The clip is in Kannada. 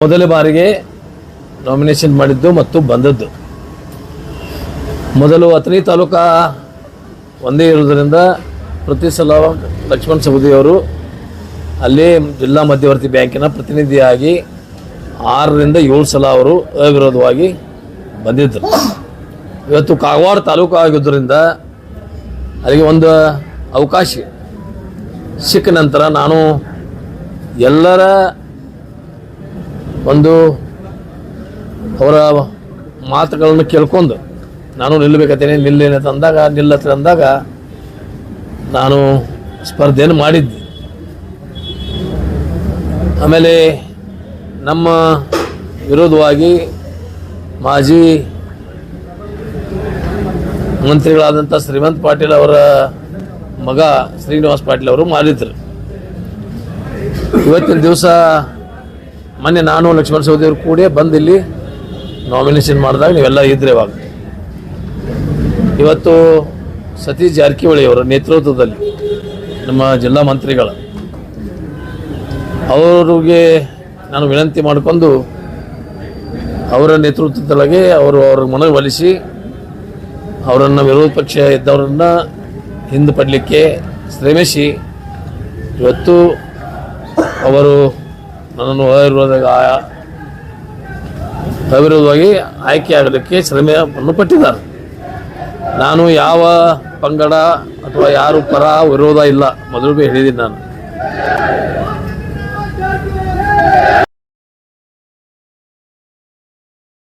ಮೊದಲ ಬಾರಿಗೆ ನಾಮಿನೇಷನ್ ಮಾಡಿದ್ದು ಮತ್ತು ಬಂದದ್ದು ಮೊದಲು ಅಥಣಿ ತಾಲೂಕಾ ಒಂದೇ ಇರುವುದರಿಂದ ಪ್ರತಿ ಸಲ ಲಕ್ಷ್ಮಣ ಸವದಿಯವರು ಅಲ್ಲಿ ಜಿಲ್ಲಾ ಮಧ್ಯವರ್ತಿ ಬ್ಯಾಂಕಿನ ಪ್ರತಿನಿಧಿಯಾಗಿ 6 ರಿಂದ 7 ಸಲ ಅವರು ಅವಿರೋಧವಾಗಿ ಬಂದಿದ್ದರು. ಇವತ್ತು ಕಾಗವಾಡ ತಾಲೂಕು ಆಗಿದ್ದರಿಂದ ಅಲ್ಲಿಗೆ ಒಂದು ಅವಕಾಶ ಸಿಕ್ಕ ನಂತರ ನಾನು ಎಲ್ಲರ ಒಂದು ಅವರ ಮಾತುಗಳನ್ನು ಕೇಳ್ಕೊಂಡು ನಾನು ನಿಲ್ಲಬೇಕತ್ತೇನೆ ನಿಲ್ಲೇನೆ ನಿಲ್ಲತ್ತಂದಾಗ ನಾನು ಸ್ಪರ್ಧೆಯನ್ನು ಮಾಡಿದ್ದೆ. ಆಮೇಲೆ ನಮ್ಮ ವಿರೋಧವಾಗಿ ಮಾಜಿ ಮಂತ್ರಿಗಳಾದಂಥ ಶ್ರೀಮಂತ್ ಪಾಟೀಲ್ ಅವರ ಮಗ ಶ್ರೀನಿವಾಸ್ ಪಾಟೀಲ್ ಅವರು ಮಾಡಿದ್ರು. ಇವತ್ತಿನ ದಿವಸ ಮೊನ್ನೆ ನಾನು ಲಕ್ಷ್ಮಣ ಸವದಿಯವರು ಕೂಡ ಬಂದು ಇಲ್ಲಿ ನಾಮಿನೇಷನ್ ಮಾಡಿದಾಗ ನೀವೆಲ್ಲ ಇದ್ರೆ ಇವಾಗ ಇವತ್ತು ಸತೀಶ್ ಜಾರಕಿಹೊಳಿ ಅವರ ನೇತೃತ್ವದಲ್ಲಿ ನಮ್ಮ ಜಿಲ್ಲಾ ಮಂತ್ರಿಗಳ ಅವರಿಗೆ ನಾನು ವಿನಂತಿ ಮಾಡಿಕೊಂಡು ಅವರ ನೇತೃತ್ವದೊಳಗೆ ಅವ್ರ ಮನವೊಲಿಸಿ ಅವರನ್ನು ವಿರೋಧ ಪಕ್ಷ ಇದ್ದವರನ್ನು ಹಿಂದೆ ಪಡಲಿಕ್ಕೆ ಶ್ರಮಿಸಿ ಇವತ್ತು ಅವರು ನನ್ನನ್ನು ಅವಿರೋಧವಾಗಿ ಆಯ್ಕೆಯಾಗಲಿಕ್ಕೆ ಶ್ರಮವನ್ನು ಪಟ್ಟಿದ್ದಾರೆ. ನಾನು ಯಾವ ಪಂಗಡ ಅಥವಾ ಯಾರು ಪರ ವಿರೋಧ ಇಲ್ಲ, ಮೊದಲು ಹೇಳಿದ್ದೀನಿ ನಾನು.